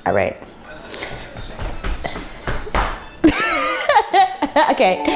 All right. Okay.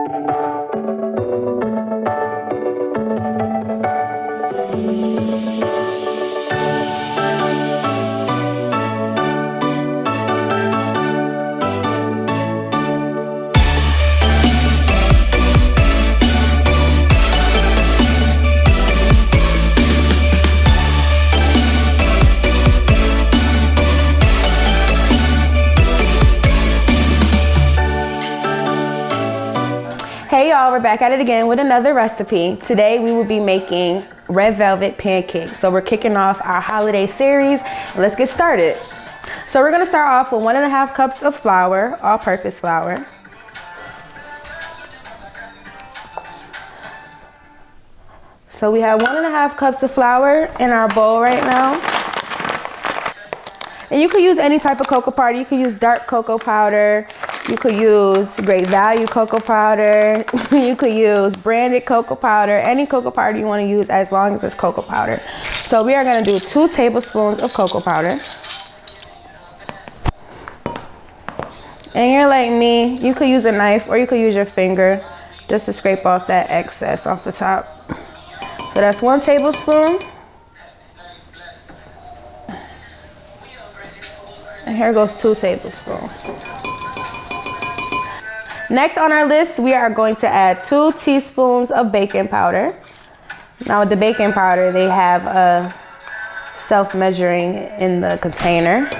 Hey y'all, we're back at it again with another recipe. Today we will be making red velvet pancakes. So we're kicking off our holiday series and let's get started. So we're gonna start off with 1.5 cups of flour, all-purpose flour. So we have 1.5 cups of flour in our bowl right now. And you could use any type of cocoa powder. You could use dark cocoa powder. You could use Great Value cocoa powder. You could use branded cocoa powder. Any cocoa powder you want to use as long as it's cocoa powder. So we are going to do 2 tablespoons of cocoa powder. And you're like me, you could use a knife or you could use your finger just to scrape off that excess off the top. So that's 1 tablespoon. And here goes 2 tablespoons. Next on our list, we are going to add 2 teaspoons of baking powder. Now with the baking powder, they have a self-measuring in the container.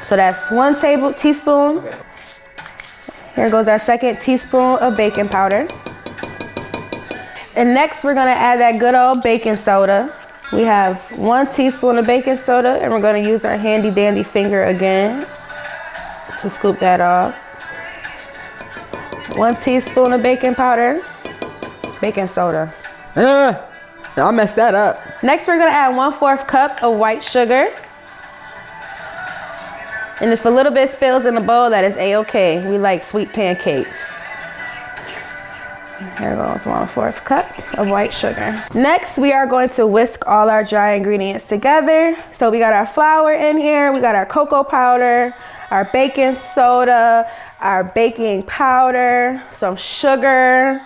So that's 1 teaspoon. Here goes our 2nd teaspoon of baking powder. And next we're gonna add that good old baking soda. We have 1 teaspoon of baking soda and we're gonna use our handy dandy finger again to scoop that off. 1 teaspoon of baking powder, baking soda. I messed that up. Next, we're gonna add 1/4 cup of white sugar. And if a little bit spills in the bowl, that is a-okay. We like sweet pancakes. Here goes 1/4 cup of white sugar. Next, we are going to whisk all our dry ingredients together. So we got our flour in here, we got our cocoa powder, our baking soda, our baking powder, some sugar.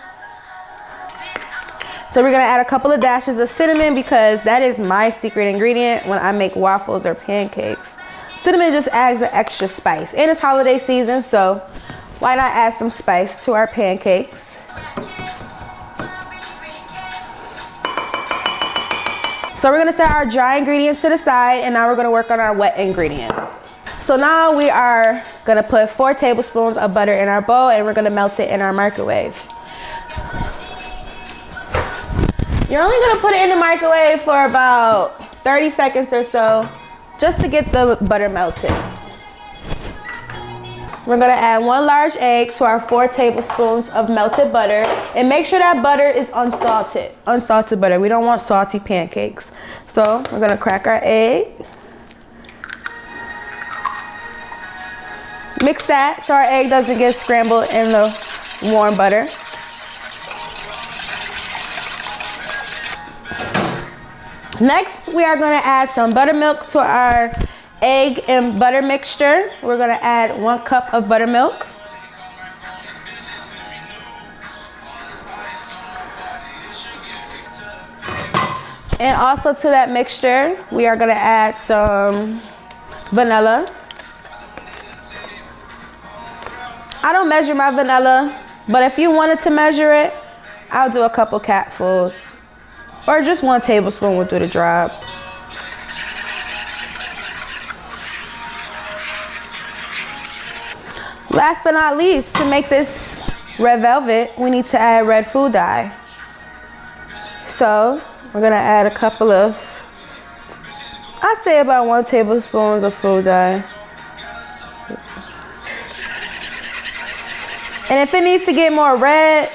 So we're gonna add a couple of dashes of cinnamon because that is my secret ingredient when I make waffles or pancakes. Cinnamon just adds an extra spice. And it's holiday season, so why not add some spice to our pancakes? So we're gonna set our dry ingredients to the side and now we're gonna work on our wet ingredients. So now we are gonna put 4 tablespoons of butter in our bowl and we're gonna melt it in our microwave. You're only gonna put it in the microwave for about 30 seconds or so, just to get the butter melted. We're gonna add 1 large egg to our 4 tablespoons of melted butter and make sure that butter is unsalted. Unsalted butter, we don't want salty pancakes. So we're gonna crack our egg. Mix that so our egg doesn't get scrambled in the warm butter. Next, we are gonna add some buttermilk to our egg and butter mixture. We're gonna add 1 cup of buttermilk. And also to that mixture, we are gonna add some vanilla. I don't measure my vanilla, but if you wanted to measure it, I'll do a couple capfuls. Or just 1 tablespoon will do the job. Last but not least, to make this red velvet, we need to add red food dye. So we're gonna add a couple of, I'd say about 1 tablespoon of food dye. And if it needs to get more red,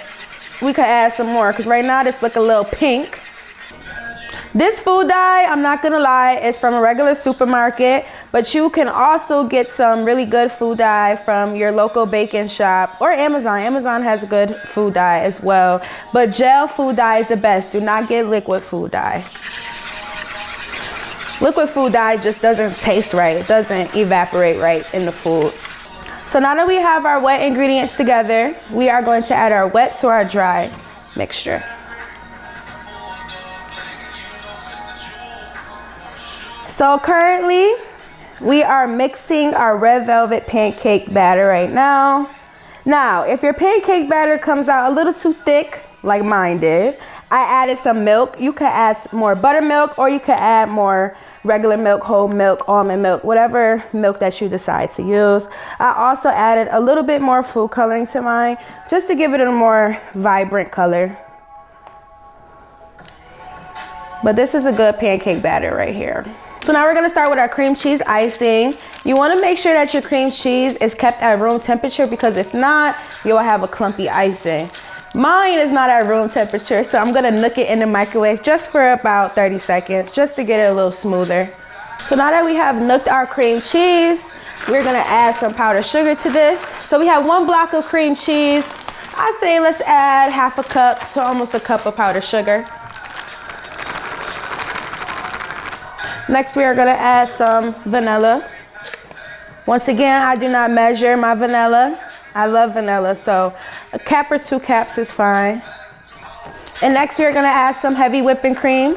we could add some more, because right now this look a little pink. This food dye, I'm not gonna lie, is from a regular supermarket, but you can also get some really good food dye from your local baking shop or Amazon. Amazon has good food dye as well, but gel food dye is the best. Do not get liquid food dye. Liquid food dye just doesn't taste right. It doesn't evaporate right in the food. So now that we have our wet ingredients together, we are going to add our wet to our dry mixture. So currently, we are mixing our red velvet pancake batter right now. Now, if your pancake batter comes out a little too thick, like mine did, I added some milk. You could add more buttermilk, or you could add more regular milk, whole milk, almond milk, whatever milk that you decide to use. I also added a little bit more food coloring to mine, just to give it a more vibrant color. But this is a good pancake batter right here. So now we're gonna start with our cream cheese icing. You wanna make sure that your cream cheese is kept at room temperature, because if not, you'll have a clumpy icing. Mine is not at room temperature, so I'm gonna nook it in the microwave just for about 30 seconds, just to get it a little smoother. So now that we have nooked our cream cheese, we're gonna add some powdered sugar to this. So we have 1 block of cream cheese. I say let's add half a cup to almost a cup of powdered sugar. Next, we are gonna add some vanilla. Once again, I do not measure my vanilla. I love vanilla, so a cap or 2 caps is fine. And next, we are gonna add some heavy whipping cream.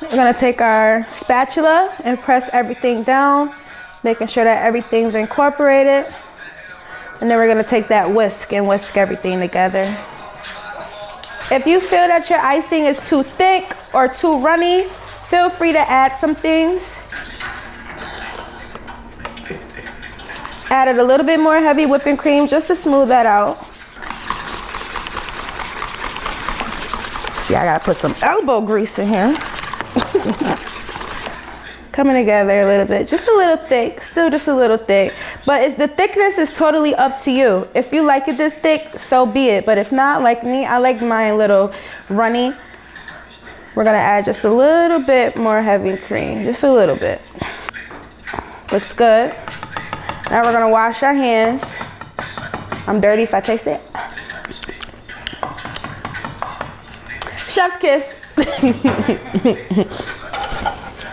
We're gonna take our spatula and press everything down, making sure that everything's incorporated. And then we're gonna take that whisk and whisk everything together. If you feel that your icing is too thick or too runny, feel free to add some things. Added a little bit more heavy whipping cream just to smooth that out. See, I gotta put some elbow grease in here. Coming together a little bit, just a little thick, still just a little thick. But the thickness is totally up to you. If you like it this thick, so be it. But if not, like me, I like mine a little runny. We're gonna add just a little bit more heavy cream, just a little bit. Looks good. Now we're gonna wash our hands. I'm dirty if I taste it. Chef's kiss.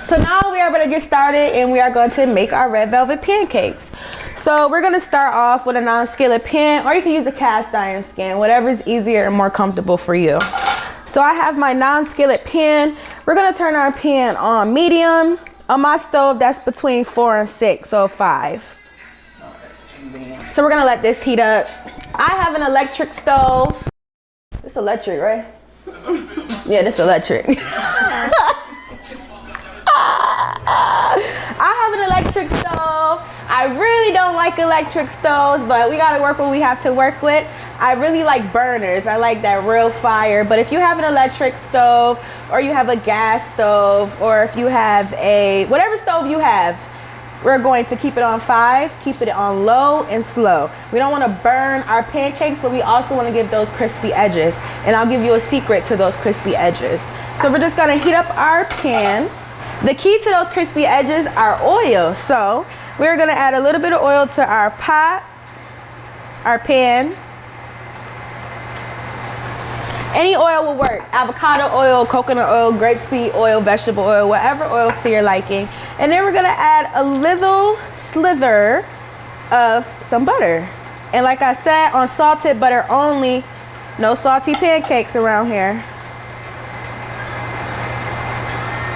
So now we are going to get started, and we are going to make our red velvet pancakes. So we're going to start off with a non-skillet pan, or you can use a cast iron skillet, whatever is easier and more comfortable for you. So I have my non-skillet pan. We're going to turn our pan on medium. On my stove, that's between 4 and 6, so 5. So we're going to let this heat up. I have an electric stove. It's electric, right? Yeah, this electric. I have an electric stove. I really don't like electric stoves, but we gotta work what we have to work with. I really like burners. I like that real fire. But if you have an electric stove, or you have a gas stove, or if you have whatever stove you have, we're going to keep it on 5, keep it on low and slow. We don't want to burn our pancakes, but we also want to give those crispy edges. And I'll give you a secret to those crispy edges. So we're just gonna heat up our pan. The key to those crispy edges are oil. So we're gonna add a little bit of oil to our pot, our pan. Any oil will work. Avocado oil, coconut oil, grapeseed oil, vegetable oil, whatever oil to your liking. And then we're gonna add a little slither of some butter. And like I said, on salted butter only, no salty pancakes around here.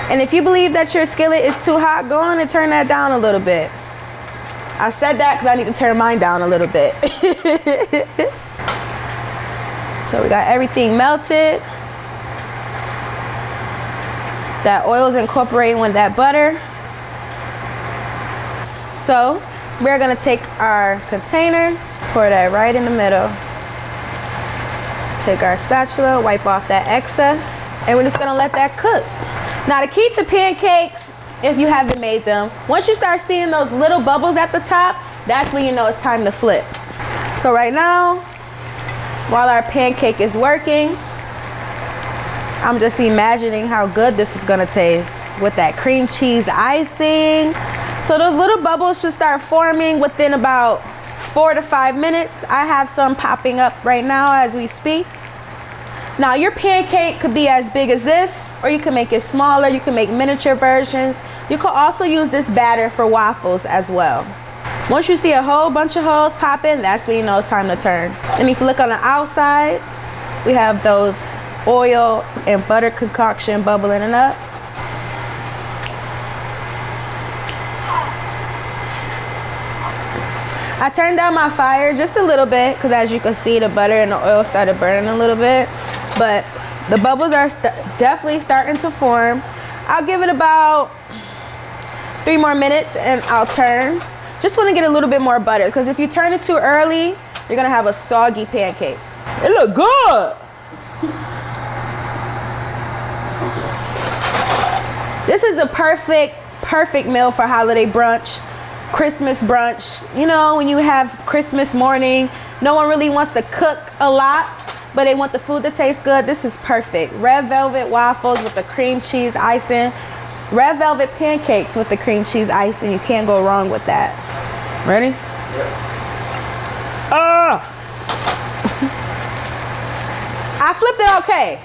And if you believe that your skillet is too hot, go on and turn that down a little bit. I said that because I need to turn mine down a little bit. So we got everything melted. That oil's incorporating with that butter. So we're gonna take our container, pour that right in the middle. Take our spatula, wipe off that excess, and we're just gonna let that cook. Now the key to pancakes, if you haven't made them, once you start seeing those little bubbles at the top, that's when you know it's time to flip. So right now, while our pancake is working, I'm just imagining how good this is gonna taste with that cream cheese icing. So those little bubbles should start forming within about 4 to 5 minutes. I have some popping up right now as we speak. Now your pancake could be as big as this, or you can make it smaller. You can make miniature versions. You could also use this batter for waffles as well. Once you see a whole bunch of holes popping, that's when you know it's time to turn. And if you look on the outside, we have those oil and butter concoction bubbling it up. I turned down my fire just a little bit because as you can see, the butter and the oil started burning a little bit, but the bubbles are definitely starting to form. I'll give it about 3 more minutes and I'll turn. Just want to get a little bit more butter because if you turn it too early, you're gonna have a soggy pancake. It look good. This is the perfect meal for holiday brunch, Christmas brunch. You know, when you have Christmas morning, no one really wants to cook a lot, but they want the food to taste good. This is perfect. Red velvet waffles with the cream cheese icing. Red velvet pancakes with the cream cheese icing. You can't go wrong with that. Ready? Ah! I flipped it okay.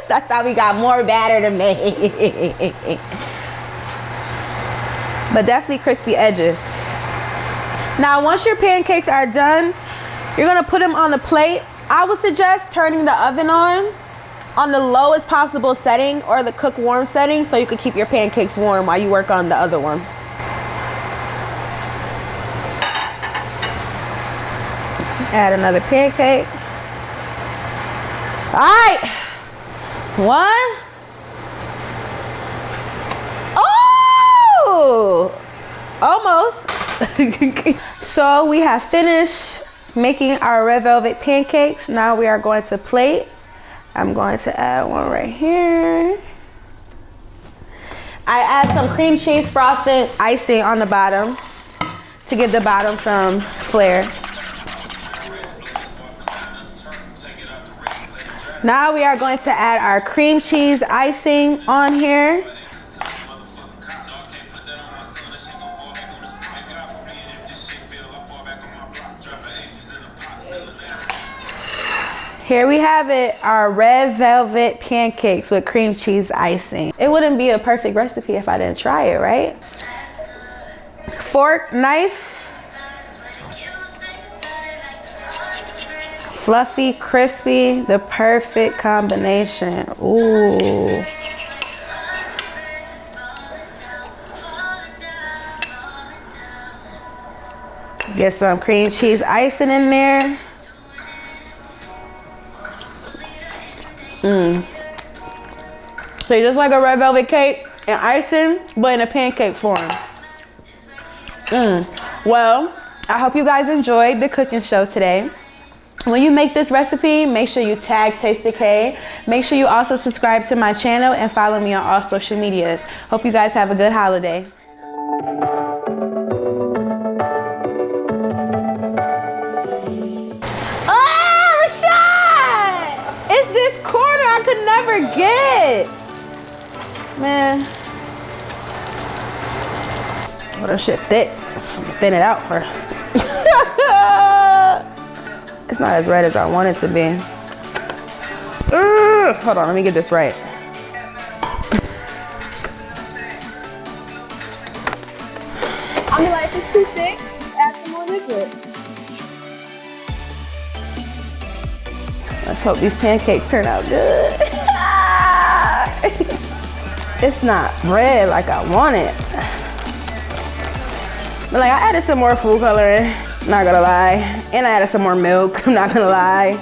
That's how we got more batter to make. But definitely crispy edges. Now, once your pancakes are done, you're gonna put them on the plate. I would suggest turning the oven on the lowest possible setting or the cook warm setting so you can keep your pancakes warm while you work on the other ones. Add another pancake. All right, 1. Oh, almost. So we have finished making our red velvet pancakes. Now we are going to plate. I'm going to add one right here. I add some cream cheese frosted icing on the bottom to give the bottom some flair. Now we are going to add our cream cheese icing on here. Here we have it, our red velvet pancakes with cream cheese icing. It wouldn't be a perfect recipe if I didn't try it, right? Fork, knife. Fluffy, crispy, the perfect combination. Ooh. Get some cream cheese icing in there. So just like a red velvet cake and icing, but in a pancake form. Well, I hope you guys enjoyed the cooking show today. When you make this recipe, make sure you tag Tasty K. Make sure you also subscribe to my channel and follow me on all social medias. Hope you guys have a good holiday. Oh, Rashad! It's this corner I could never get. Man. Oh, that shit thick. Thin it out first. It's not as red as I want it to be. Hold on, let me get this right. I mean, like, if it's too thick, add some more liquid. Let's hope these pancakes turn out good. It's not red like I want it. But like, I added some more food coloring, not gonna lie. And I added some more milk, I'm not gonna lie.